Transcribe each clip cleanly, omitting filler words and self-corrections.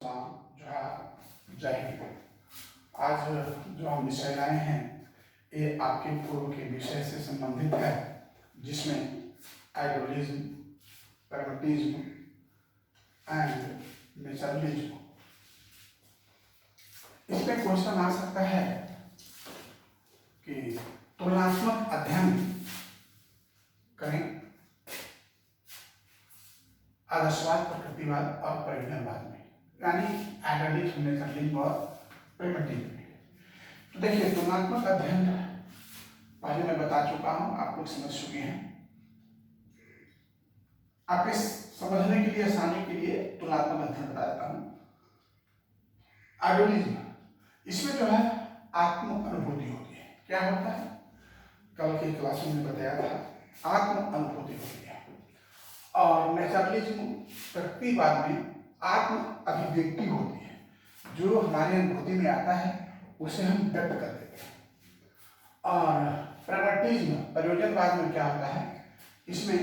जय हिंद। आज जो हम विषय लाए हैं ये आपके पूर्व के विषय से संबंधित है, जिसमें आइडियलिज्म, प्रैग्मेटिज्म एंड नेचरलिज्म। इसमें क्वेश्चन आ सकता है कि तुलनात्मक अध्ययन करें आदर्शवाद, प्रकृतिवाद और प्रयोजनवाद में, यानी आइडियलिज्म, नेचरलिज्म और प्रैग्मेटिज्म में। तो देखिए, तुलनात्मक अध्ययन पहले मैं बता चुका हूं, आप लोग समझ चुके हैं। आपके समझने के लिए, आसानी के लिए तुलनात्मक अध्ययन बता देता हूं। आइडियलिज्म, इसमें जो है आत्म अनुभूति होती है। क्या होता है? कल के क्लास में बताया था, आत्म अनुभूति होती है। और नेचरलिज्म, प्रकृतिवाद में आत्म अभिव्यक्ति होती है। जो हमारी अनुभूति में आता है उसे हम व्यक्त कर देते हैं। और प्रैग्मेटिज्म, प्रयोजनवाद में क्या होता है? इसमें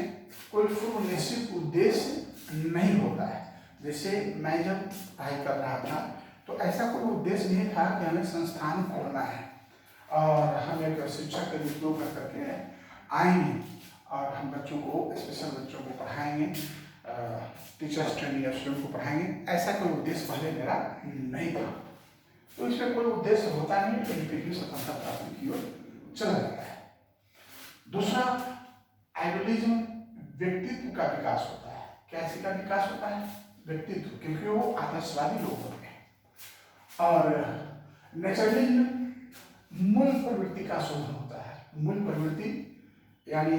कोई पूर्व निश्चित उद्देश्य नहीं होता है। जैसे मैं जब पढ़ाई कर रहा था तो ऐसा कोई उद्देश्य नहीं था कि हमें संस्थान खोलना है और हम एक शिक्षक के रूप में करके आएंगे और हम बच्चों को, स्पेशल बच्चों को पढ़ाएंगे, टीचर्स ट्रेनिंग या स्टूडेंट को पढ़ाएंगे। ऐसा कोई उद्देश्य पहले मेरा नहीं था। तो इसमें कोई उद्देश्य होता नहीं, लेकिन फिर भी सफलता प्राप्ति की ओर चला जाता है। दूसरा, आइडियलिज्म व्यक्तित्व का विकास होता है। कैसे का विकास होता है? व्यक्तित्व, क्योंकि वो आदर्शवादी लोग होते हैं। और नेचरलिज्म मूल प्रवृत्ति का शोधन होता है। मूल प्रवृत्ति यानी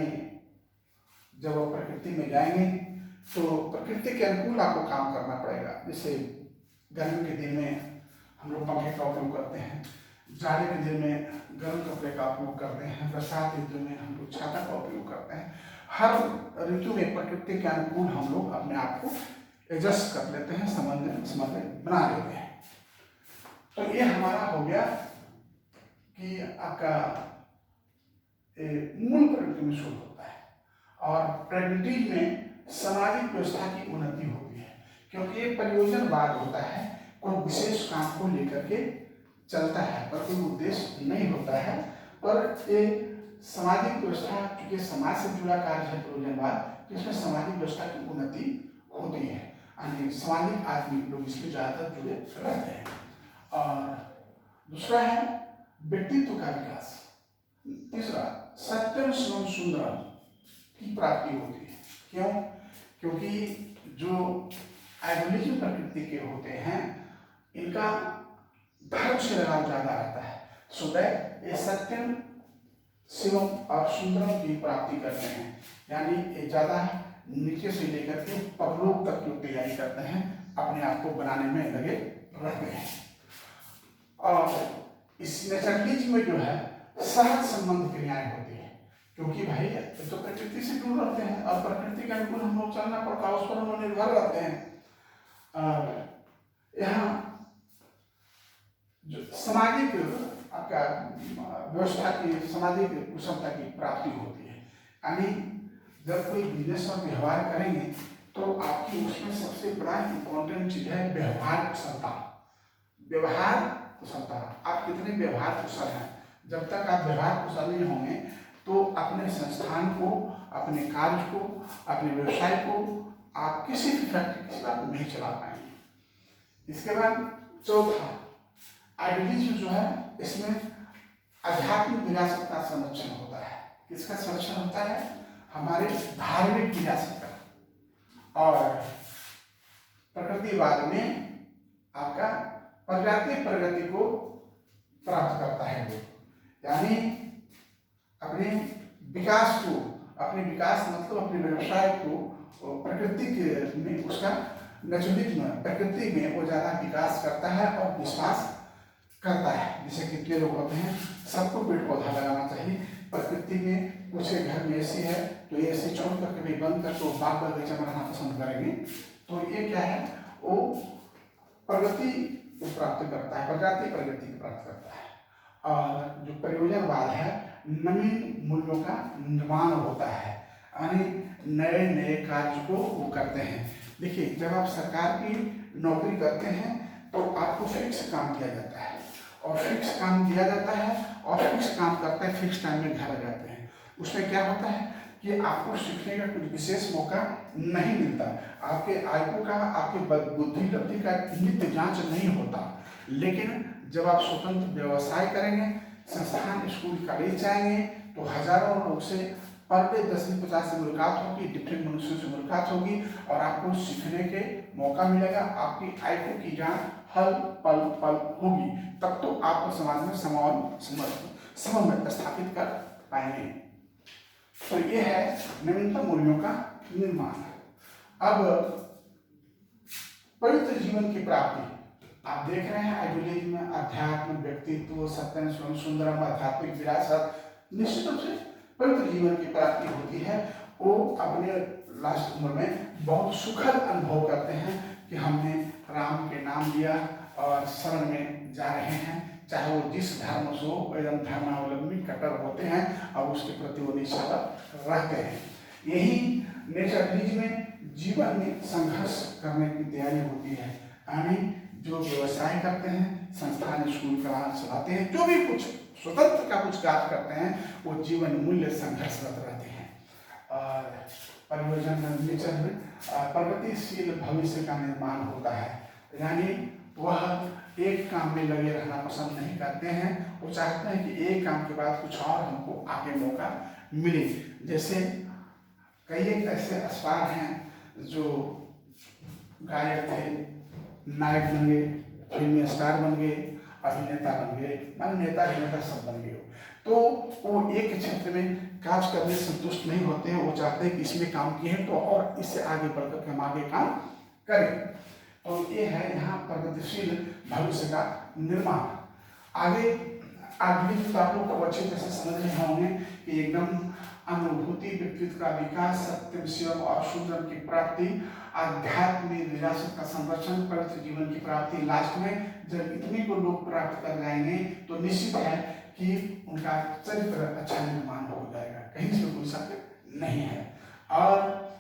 जब आप प्रकृति में जाएंगे तो प्रकृति के अनुकूल आपको काम करना पड़ेगा। जैसे गर्मी के दिन में हम लोग पंखे का उपयोग करते हैं, जाड़े के दिन में गर्म कपड़े का उपयोग करते हैं, बरसात ऋतु में हम लोग छाता का उपयोग करते हैं। हर ऋतु में प्रकृति के अनुकूल हम लोग अपने आप को एडजस्ट कर लेते हैं, समन्वय बना लेते हैं। तो ये हमारा हो गया कि आपका मूल प्रवृत्ति में शोध होता है। और प्रैग्मेटिज्म में सामाजिक व्यवस्था की उन्नति होती है, क्योंकि ये प्रयोजनवाद होता है। कोई विशेष काम को लेकर के चलता है पर कोई उद्देश्य नहीं होता है। पर ये सामाजिक व्यवस्था, क्योंकि समाज से जुड़ा कार्य है प्रयोजनवाद, जिसमें सामाजिक व्यवस्था की उन्नति होती है, यानी सामाजिक आदमी लोग इसमें ज्यादातर जुड़े रहते हैं। और दूसरा है व्यक्तित्व का विकास। तीसरा, सत्यम शिवम सुंदरम की प्राप्ति होती है। क्यों? क्योंकि जो आइडियलिज्म प्रकृति के होते हैं, इनका धर्म से लगाव ज्यादा रहता है। सुबह ये सत्यम शिवम और सुंदरम की प्राप्ति करते हैं, यानी ये ज्यादा नीचे से लेकर के परलोक तक की तैयारी करते हैं, अपने आप को बनाने में लगे रहते हैं। और इस नेचरलिज्म में जो है सहज संबंध क्रियाएं होती है, क्योंकि भाई तो प्रकृति से जुड़ रहते हैं और प्रकृति के अनुकूल हम लोग चलना पड़ता है, उस पर हम लोग निर्भर रहते हैं। यहाँ जो सामाजिक आपका व्यवस्था की, सामाजिक कुशलता की प्राप्ति होती है। यानी जब कोई बिजनेस और व्यवहार करेंगे तो आपकी उसमें सबसे बड़ा इंपॉर्टेंट चीज है व्यवहार कुशलता। व्यवहार कुशलता, आप कितने व्यवहार कुशल हैं। जब तक आप व्यवहार कुशल नहीं होंगे तो अपने संस्थान को, अपने कार्य को, अपने व्यवसाय को आप किसी भी फैक्ट्री किसी बात नहीं चला पाएंगे। इसके बाद चौथा, आइडियलिज्म जो है इसमें आध्यात्मिक विरासत का संरक्षण होता है। किसका संरक्षण होता है? हमारे धार्मिक विरासत का। और प्रकृतिवाद में आपका प्रगति को प्राप्त करता है वो, यानी अपने विकास को, अपने विकास मतलब अपने व्यवसाय को प्रकृति के में, उसका नेचुरलिज्म प्रकृति में वो ज्यादा विकास करता है और विश्वास करता है। जैसे कितने लोग होते हैं, सबको पेड़ पौधा लगाना चाहिए। प्रकृति में कुछ घर में एसी है तो ये एसी छोड़ करके भी बंद करके वो बाग बगीचा में रहना पसंद करेंगे। तो ये क्या है? वो प्रगति को प्राप्त करता है, प्रगति को प्राप्त करता है। और जो प्रयोजनवाद है, नवीन मूल्यों का निर्माण होता है, यानी नए नए कार्य को वो करते हैं। देखिए, जब आप सरकार की नौकरी करते हैं तो आपको फिक्स काम दिया जाता है, और फिक्स काम दिया जाता है और फिक्स काम करते हैं, फिक्स टाइम में घर आ जाते हैं। उसमें क्या होता है कि आपको सीखने का कुछ विशेष मौका नहीं मिलता, आपके आयु का, आपके बुद्धि लब्धि का नित्य जांच नहीं होता। लेकिन जब आप स्वतंत्र व्यवसाय करेंगे, संस्थान स्कूल कॉलेज जाएंगे, तो हजारों लोग से पर डे 10-50 से मुलाकात होगी, डिफरेंट मनुष्यों से मुलाकात होगी, और आपको सीखने के मौका मिलेगा। आपकी आयु की जांच हल पल पल होगी, तब तो आपको समाज में समन्वय स्थापित कर पाएंगे। तो ये है नवीनतम मूल्यों का निर्माण। अब पवित्र जीवन की प्राप्ति आप देख रहे हैं, आइडियोलॉजी में अध्यात्म, व्यक्तित्व, सत्यम, स्वयं सुंदरम, आध्यात्मिक विरासत, निश्चित रूप से पवित्र जीवन की प्राप्ति होती है। वो अपने लास्ट उम्र में बहुत सुखद अनुभव करते हैं कि हमने राम के नाम लिया और शरण में जा रहे हैं, चाहे वो जिस धर्म से हो, एकदम धर्मावलंबी कट्टर होते हैं और उसके प्रति वो निश्चल रहते हैं। यही नेचरलिज्म में जीवन में संघर्ष करने की तैयारी होती है, यानी जो व्यवसाय करते हैं, संस्थान स्कूल का चलाते हैं, जो भी कुछ स्वतंत्र का कुछ कार्य करते हैं, वो जीवन मूल्य संघर्षरत रहते हैं। और परिवर्तन नेचर में प्रगतिशील भविष्य का निर्माण होता है, यानी वह एक काम में लगे रहना पसंद नहीं करते हैं, वो चाहते हैं कि एक काम के बाद कुछ और हमको आगे मौका मिले। जैसे कई एक ऐसे अस्पार हैं जो गायक थे, नायक बन गए, फिल्मी स्टार बन गए, अभिनेता बन गए, मान नेता अभिनेता सब बन गए, तो वो एक क्षेत्र में कार्य करने से संतुष्ट नहीं होते हैं, वो चाहते हैं कि इसमें काम किए हैं तो और इससे आगे बढ़कर के हम आगे काम करें। तो ये है यहाँ प्रगतिशील भविष्य का निर्माण। आगे आधुनिक बातों को अच्छे तरह से समझ रहे होंगे कि एकदम अनुभूति, व्यक्तित्व का विकास, सत्य, शिव और सुंदर की प्राप्ति, आध्यात्मिक विरासत का संरक्षण, पवित्र जीवन की प्राप्ति। लास्ट में जब इतने को लोग प्राप्त कर जाएंगे तो निश्चित है कि उनका चरित्र अच्छा निर्माण हो जाएगा, कहीं से कोई शक नहीं है। और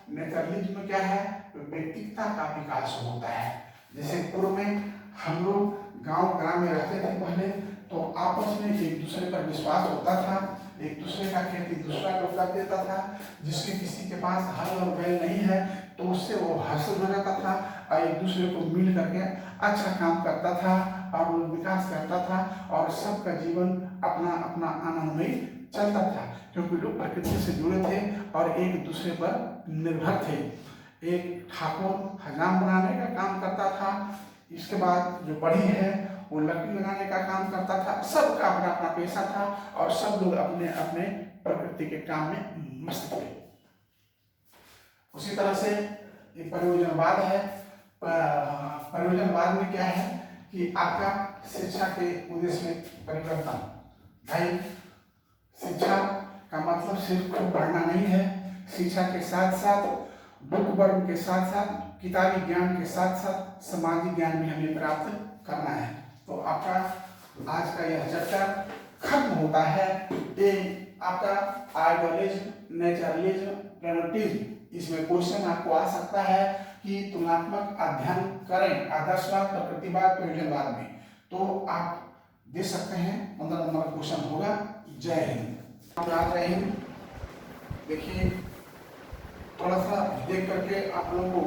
नेचरलिज्म में क्या है, व्यक्तित्व का विकास होता है। जैसे पूर्व में हम लोग गांव ग्राम में रहते थे पहले, तो आपस में एक दूसरे पर विश्वास होता था, एक दूसरे का खेती दूसरा लोग कर देता था, जिसके किसी के पास हल और बैल नहीं है तो उससे वो हासिल हो जाता था और एक दूसरे को मिल करके अच्छा काम करता था और वो विकास करता था, और सबका जीवन अपना अपना आनंदमय चलता था, क्योंकि लोग प्रकृति से जुड़े थे और एक दूसरे पर निर्भर थे। एक ठाकुर हजाम बनाने का काम करता था, इसके बाद जो बढ़ी है वो लकड़ी लगाने का काम करता था, सबका अपना अपना पेशा था और सब लोग अपने अपने प्रकृति के काम में मस्त थे। उसी तरह से एक परियोजनवाद है। परियोजनवाद में क्या है कि आपका शिक्षा के उद्देश्य में परिवर्तन। भाई शिक्षा का मतलब सिर्फ पढ़ना नहीं है, शिक्षा के साथ साथ बुक वर्ग के साथ साथ किताबी ज्ञान के साथ साथ सामाजिक ज्ञान भी हमें प्राप्त करना है। तो आपका आज का यह चर्चा खत्म होता है। ये आपका आइडियोलॉजी, नेचरलिज्म, प्रेगमेटिज्म, इसमें क्वेश्चन आपको आ सकता है कि तुलनात्मक अध्ययन करें आदर्शवाद, प्रकृतिवाद, प्रयोजनवाद में, तो आप दे सकते हैं। 15 नंबर का क्वेश्चन होगा। जय हिंद। जय हिंद। देखिए थोड़ा सा देख करके आप लोगों को